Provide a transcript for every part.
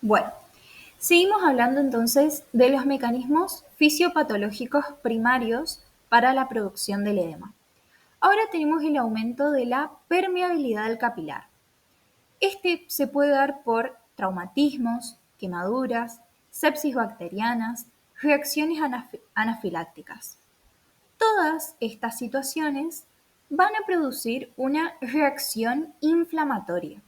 Bueno, seguimos hablando entonces de los mecanismos fisiopatológicos primarios para la producción del edema. Ahora tenemos el aumento de la permeabilidad del capilar. Este se puede dar por traumatismos, quemaduras, sepsis bacterianas, reacciones anafilácticas. Todas estas situaciones van a producir una reacción inflamatoria.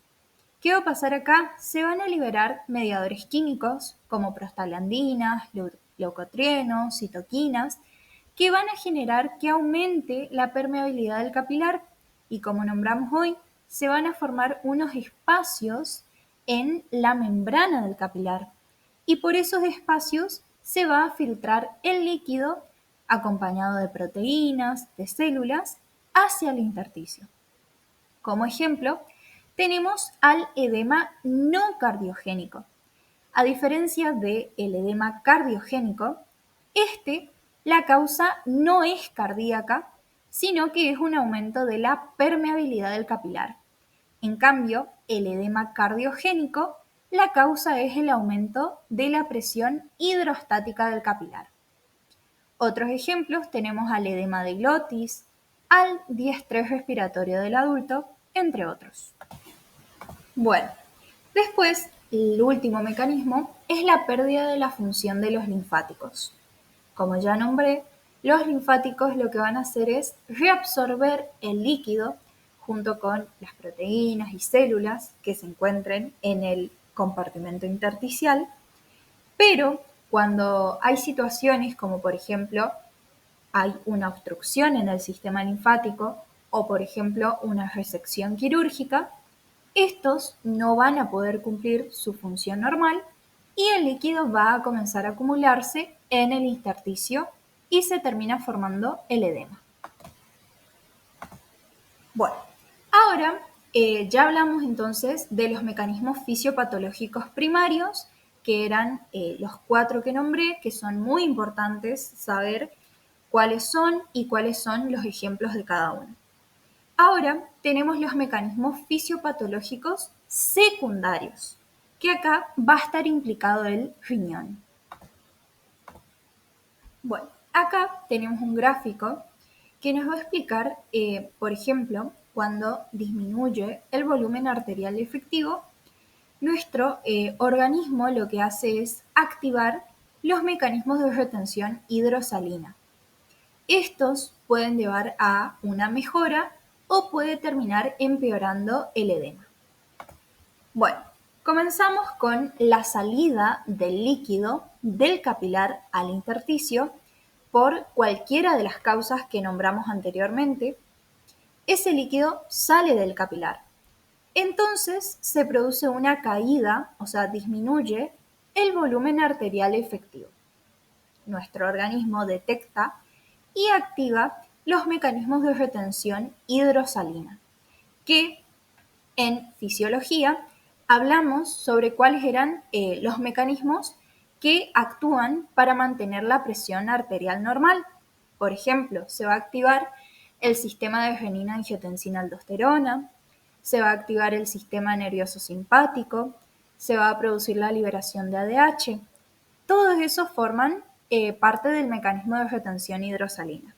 ¿Qué va a pasar acá? Se van a liberar mediadores químicos como prostaglandinas, leucotrienos, citoquinas, que van a generar que aumente la permeabilidad del capilar y, como nombramos hoy, se van a formar unos espacios en la membrana del capilar y por esos espacios se va a filtrar el líquido acompañado de proteínas, de células, hacia el intersticio. Como ejemplo, tenemos al edema no cardiogénico. A diferencia del edema cardiogénico, la causa no es cardíaca, sino que es un aumento de la permeabilidad del capilar. En cambio, el edema cardiogénico, la causa es el aumento de la presión hidrostática del capilar. Otros ejemplos tenemos al edema de glotis, al diestrés respiratorio del adulto, entre otros. Bueno, después, el último mecanismo es la pérdida de la función de los linfáticos. Como ya nombré, los linfáticos lo que van a hacer es reabsorber el líquido junto con las proteínas y células que se encuentren en el compartimento intersticial, pero cuando hay situaciones como por ejemplo hay una obstrucción en el sistema linfático o por ejemplo una resección quirúrgica, estos no van a poder cumplir su función normal y el líquido va a comenzar a acumularse en el intersticio y se termina formando el edema. Bueno, ahora ya hablamos entonces de los mecanismos fisiopatológicos primarios, que eran los 4 que nombré, que son muy importantes saber cuáles son y cuáles son los ejemplos de cada uno. Ahora tenemos los mecanismos fisiopatológicos secundarios, que acá va a estar implicado el riñón. Bueno, acá tenemos un gráfico que nos va a explicar, por ejemplo, cuando disminuye el volumen arterial efectivo, nuestro organismo lo que hace es activar los mecanismos de retención hidrosalina. Estos pueden llevar a una mejora o puede terminar empeorando el edema. Bueno, comenzamos con la salida del líquido del capilar al intersticio por cualquiera de las causas que nombramos anteriormente. Ese líquido sale del capilar. Entonces se produce una caída, o sea, disminuye el volumen arterial efectivo. Nuestro organismo detecta y activa los mecanismos de retención hidrosalina, que en fisiología hablamos sobre cuáles eran los mecanismos que actúan para mantener la presión arterial normal. Por ejemplo, se va a activar el sistema de renina-angiotensina-aldosterona, se va a activar el sistema nervioso simpático, se va a producir la liberación de ADH. Todos esos forman parte del mecanismo de retención hidrosalina.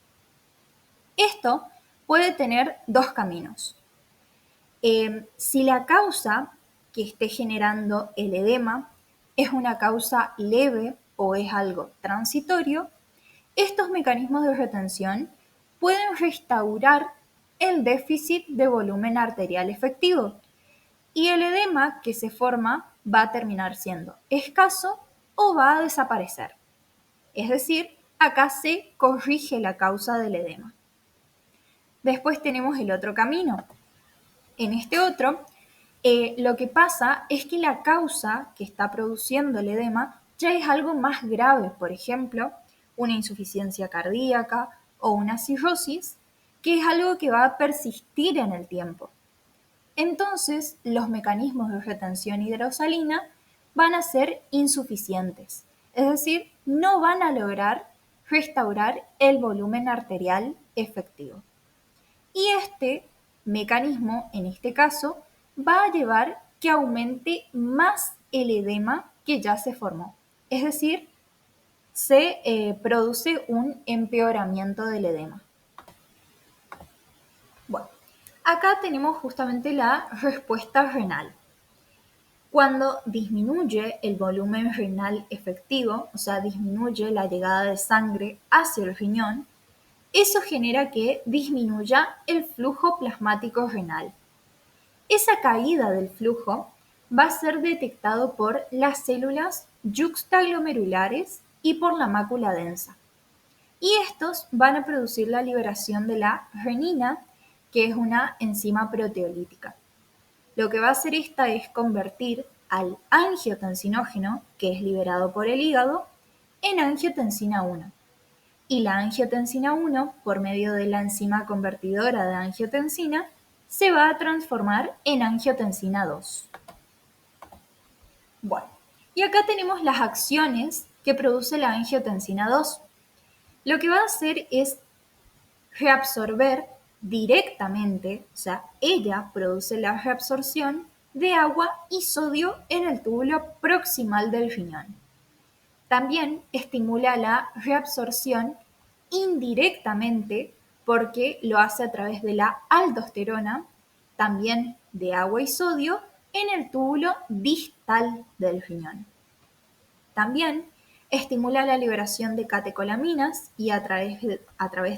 Esto puede tener dos caminos. Si la causa que esté generando el edema es una causa leve o es algo transitorio, estos mecanismos de retención pueden restaurar el déficit de volumen arterial efectivo y el edema que se forma va a terminar siendo escaso o va a desaparecer. Es decir, acá se corrige la causa del edema. Después tenemos el otro camino. En este otro, lo que pasa es que la causa que está produciendo el edema ya es algo más grave, por ejemplo, una insuficiencia cardíaca o una cirrosis, que es algo que va a persistir en el tiempo. Entonces, los mecanismos de retención hidrosalina van a ser insuficientes, es decir, no van a lograr restaurar el volumen arterial efectivo. Y este mecanismo, en este caso, va a llevar que aumente más el edema que ya se formó. Es decir, se produce un empeoramiento del edema. Bueno, acá tenemos justamente la respuesta renal. Cuando disminuye el volumen renal efectivo, o sea, disminuye la llegada de sangre hacia el riñón, eso genera que disminuya el flujo plasmático renal. Esa caída del flujo va a ser detectado por las células yuxtaglomerulares y por la mácula densa. Y estos van a producir la liberación de la renina, que es una enzima proteolítica. Lo que va a hacer esta es convertir al angiotensinógeno, que es liberado por el hígado, en angiotensina 1. Y la angiotensina 1, por medio de la enzima convertidora de angiotensina, se va a transformar en angiotensina 2. Bueno, y acá tenemos las acciones que produce la angiotensina 2. Lo que va a hacer es reabsorber directamente, o sea, ella produce la reabsorción de agua y sodio en el túbulo proximal del riñón. También estimula la reabsorción indirectamente porque lo hace a través de la aldosterona, también de agua y sodio, en el túbulo distal del riñón. También estimula la liberación de catecolaminas y a través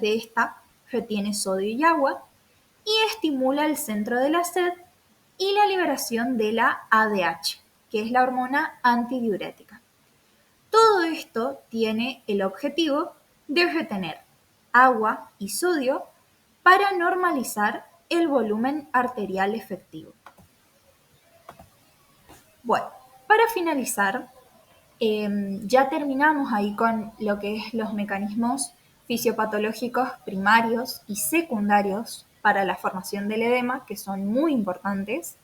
de esta retiene sodio y agua, y estimula el centro de la sed y la liberación de la ADH, que es la hormona antidiurética. Todo esto tiene el objetivo de retener agua y sodio para normalizar el volumen arterial efectivo. Bueno, para finalizar, ya terminamos ahí con lo que es los mecanismos fisiopatológicos primarios y secundarios para la formación del edema, que son muy importantes.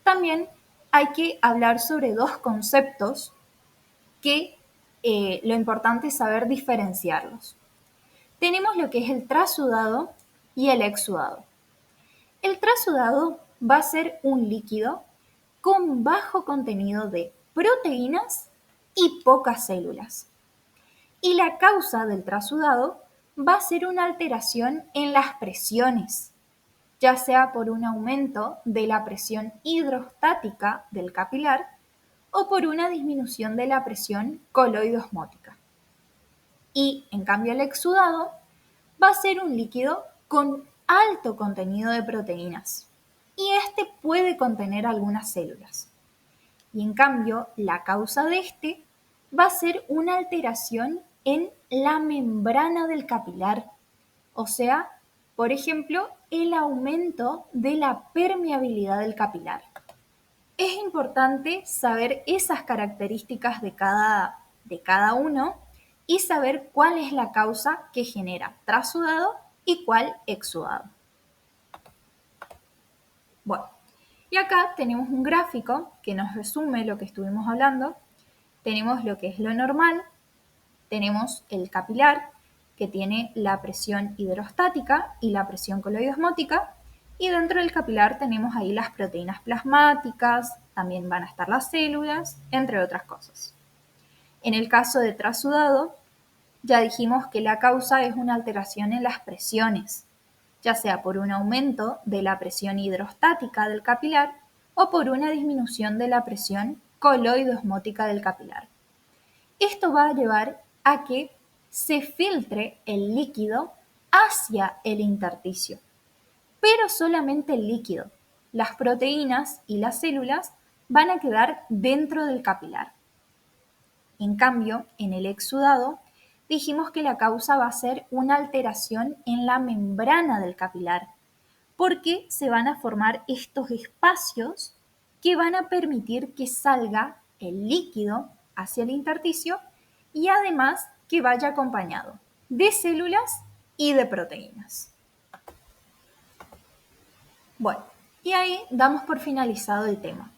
También hay que hablar sobre dos conceptos que lo importante es saber diferenciarlos. Tenemos lo que es el trasudado y el exudado. El trasudado va a ser un líquido con bajo contenido de proteínas y pocas células. Y la causa del trasudado va a ser una alteración en las presiones, ya sea por un aumento de la presión hidrostática del capilar o por una disminución de la presión coloidosmótica. Y en cambio el exudado va a ser un líquido con alto contenido de proteínas y este puede contener algunas células. Y en cambio la causa de este va a ser una alteración en la membrana del capilar, o sea, por ejemplo, el aumento de la permeabilidad del capilar. Es importante saber esas características de cada uno y saber cuál es la causa que genera trasudado y cuál exudado. Bueno, y acá tenemos un gráfico que nos resume lo que estuvimos hablando. Tenemos lo que es lo normal, tenemos el capilar, que tiene la presión hidrostática y la presión coloidosmótica, y dentro del capilar tenemos ahí las proteínas plasmáticas, también van a estar las células, entre otras cosas. En el caso de trasudado, ya dijimos que la causa es una alteración en las presiones, ya sea por un aumento de la presión hidrostática del capilar o por una disminución de la presión coloidosmótica del capilar. Esto va a llevar a que se filtre el líquido hacia el intersticio, pero solamente el líquido. Las proteínas y las células van a quedar dentro del capilar. En cambio, en el exudado, dijimos que la causa va a ser una alteración en la membrana del capilar, porque se van a formar estos espacios que van a permitir que salga el líquido hacia el intersticio y además que vaya acompañado de células y de proteínas. Bueno, y ahí damos por finalizado el tema.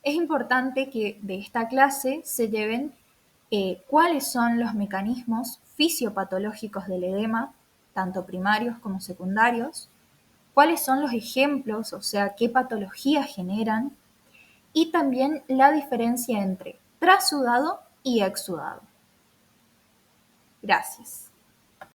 Es importante que de esta clase se lleven cuáles son los mecanismos fisiopatológicos del edema, tanto primarios como secundarios, cuáles son los ejemplos, o sea, qué patologías generan, y también la diferencia entre trasudado y exudado. Gracias.